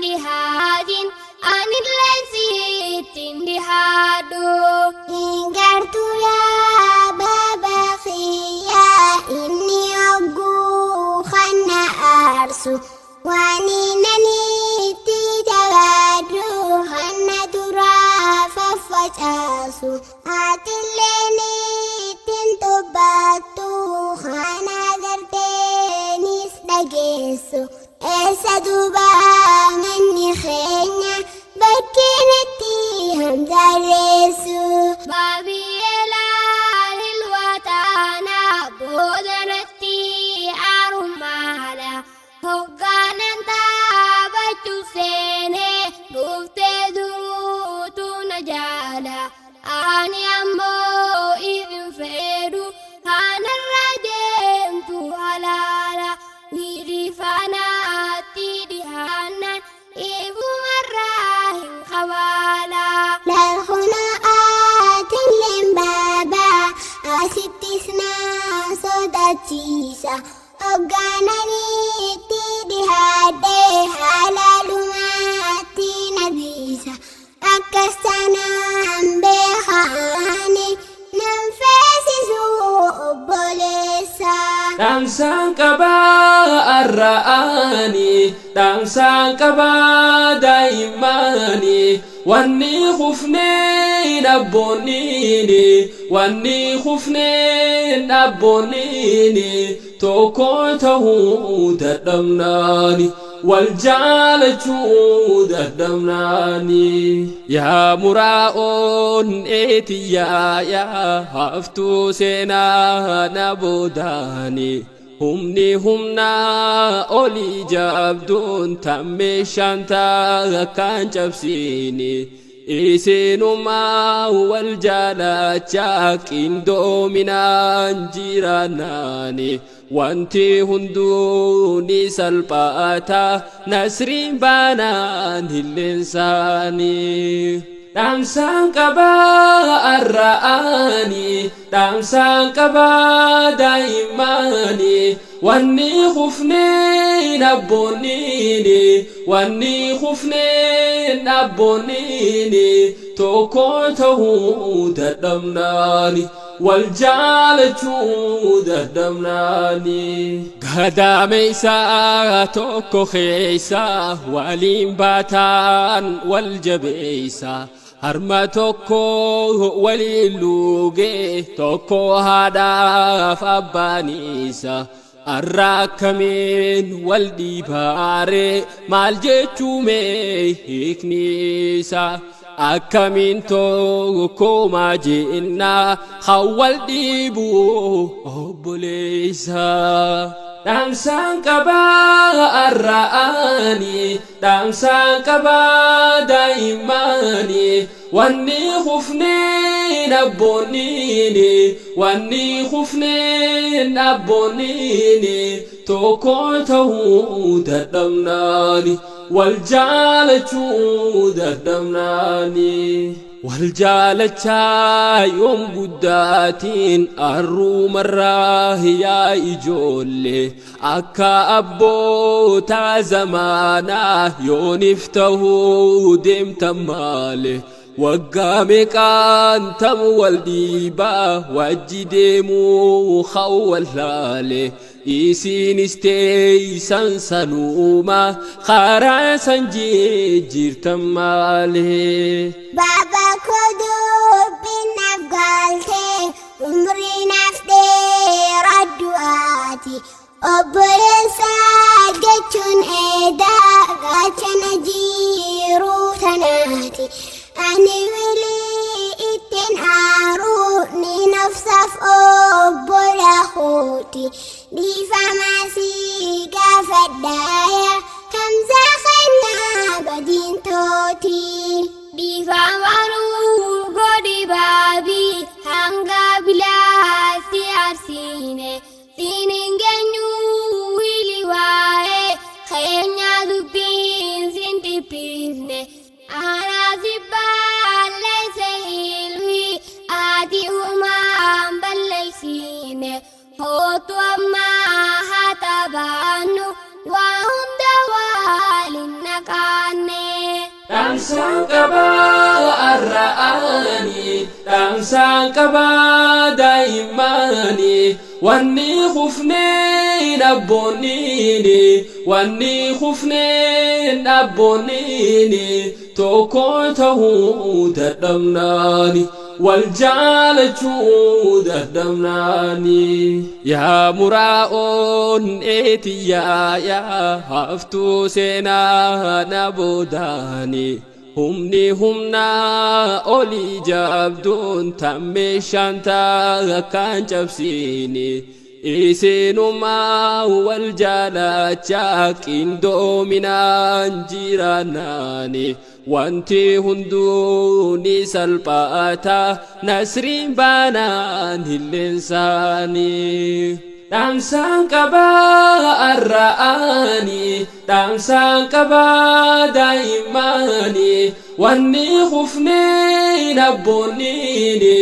لهاد عن الذي تندهادو إنقرت يا بابا خيا إني أقو خنا أرسو وانينني تدوادو خنا ترافا فتاسو أتلني تنتباتو خنا درتني سدقيسو إيسا دوبا مني خينا بكينتي همداريسو بابي إلال الوطانا بودنتي أرمالا هقانا تابتو سيني دوفتي دروتو نجالا أني أمو إذن فيدو أنا الردمتو هلالا نيري فاناتي دهانا إبو مراهن خوالا لالخنا آتلين بابا أستسنا صداتيسا أغاناني تدهادي حلال ماتي نبيسا أكستانا بخاني ننفسسو أبوليسا Dangsang kaba arraani, dangsang kaba daimani, wanni khufne nabbonini, wanni khufne nabbonini, toko tahu dadamnani. والجالجو دمناني يا مراؤون إتيا يا هفتو سينا نبوداني همنا أولي جابدون تمي شانتا كان جبسيني إسينما والجالجاك إندومنا جيراناني وانتي هندوني سلباتا نسرين بانان الإنساني دامسان كبا الرآني دامسان كبا دايماني واني خفني نبونيني واني خفني نبونيني توكو تهود دمناني والجالجو دمناني غداميسا توكو خيسا والين باتان والجبيسا هرما توكو وليلوغي توكو هادا فابانيسا الراكمين والديباري مالجيتو ميكنيسا أكمين توكو ما جئنا خوال ديبو بوليسا دامسان كبا الرآني دامسان كبا دايماني واني خفني نبونيني واني خفني نبونيني توكو تهود دمناني والجالجو دمناني والجالجا يوم قداتين الروم الراه يا إجولي أكا أبو تا زمانا يونفته ديم تمالي وقامي كان تم والديبا وجديمو خوال لالي إيسين استي سنسنوما خارا سنجي جيرتم مالي بابا كدو بنفقالتي عمري نفدي ردواتي أبرسا جتشن إيدا غاتشن جيرو تناتي أني ولي إتن عاروني نفسف أبرا خوتي دي فماسي قافت دايا همزة خنا بدين توتي دي فمارو قدي بابي هنگا بلا سيارسيني سينين جنو ويلي واي خيرنا دبين سنتي بيزني أنا زبال ليس هيلوي آتي أمان بل ليسيني هو تو أما Dhaamsaan qabaa arra'anii dhaamsaan qabaa daa'immanii wanni kufneen abboonniini wanni kufneen abboonniini tokko ta'uu dadhabnaani wal jaalachuu dadhabnaani yaa muraa'oon eetiyyaa yaa haftuu seenaa na boodaani humni humnaa olii jabduun tammee shantaa kan cabsiini isinumaa wal jaalachaa qindoominaan jiraannaani wanti hunduu ni salphata nasriin baanaan hilleensaanii dhaamsaan qabaa arra'anii dhaamsaan qabaa daa'immanii wanni kufneen abboonniini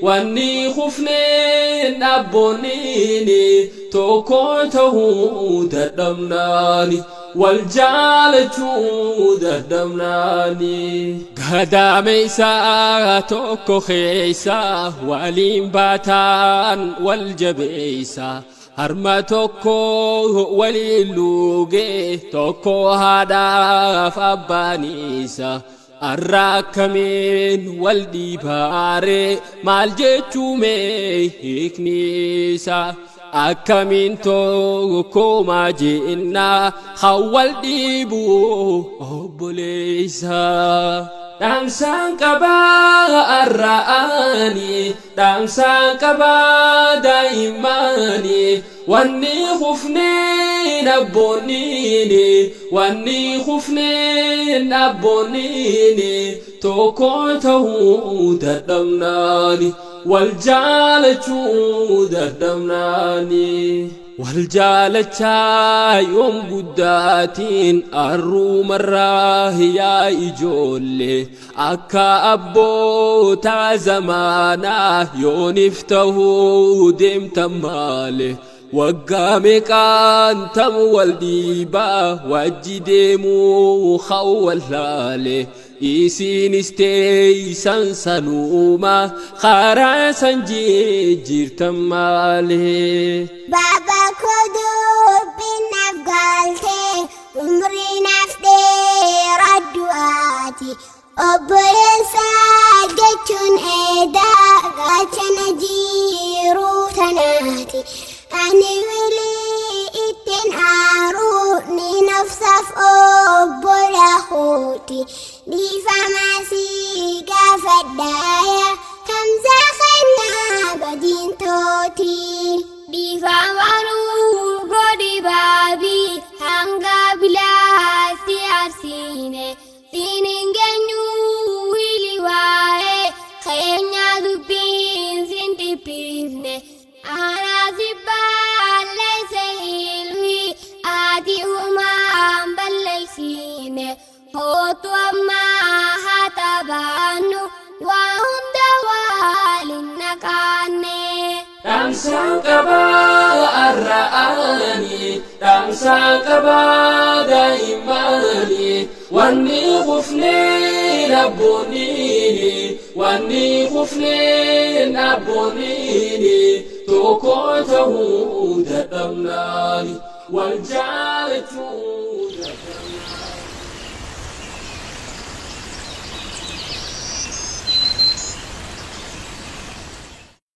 wanni kufneen abboonniini tokko ta'uu dadhabnaani wal jaalachuu dadhabnaani gadaameysaa tokko keeysaa waliin baataan wal jabeeysaa harma tokko waliin luugee tokko haadhaaf abbaaniisa arra akkamiin wal dhiibaaree maal jechuumee hiikniisa akkamiin tokko maajennaa hawwal dhiibuu obboleeysa dhaamsaan qabaa arra'anii dhaamsaan qabaa daa'immanii wanni kufneen abboonniini wanni kufneen abboonniini tokko ta'uu dadhabnaani wal jaalachuu dadhabnaani wal jaalachaa yoom guddaatiin arruumarraa yaa ijoollee akka abbootaa zamaanaa yoonif ta'uu deemtan maale waggaa meeqaan tam wal dhiibaa wajji deemuu hawwallaale isinis teeysan sanuuma karaa san jijjiirtan malee Baba ko dubbinaaf galtee umriinaaf dheeraddu'aati obboleessa jechuun eedaa gaachana jiiruu tanaati ani wilii ittiin aaruu ni nafsaaf obbola hooti dhiifamaasii gaafadhaaya hamzaa kennaa badiintooti dhiifamanuu godhi baabii hanga bilaatti arsiine siinin geenyuu hili waa'ee keenyaa dubbiin sin dhiphisne anaasi balleesse ilmi ati uumaan balleessine hootu ammaa haa taphannu waa hunda waliin naqanne dhaamsaan qabaa arra'anii dhaamsaan qabaa daa'immanii wanni kufneen abboonniini wanni kufneen abboonniini tokko ta'uu dadhabnaani wal jaalachuu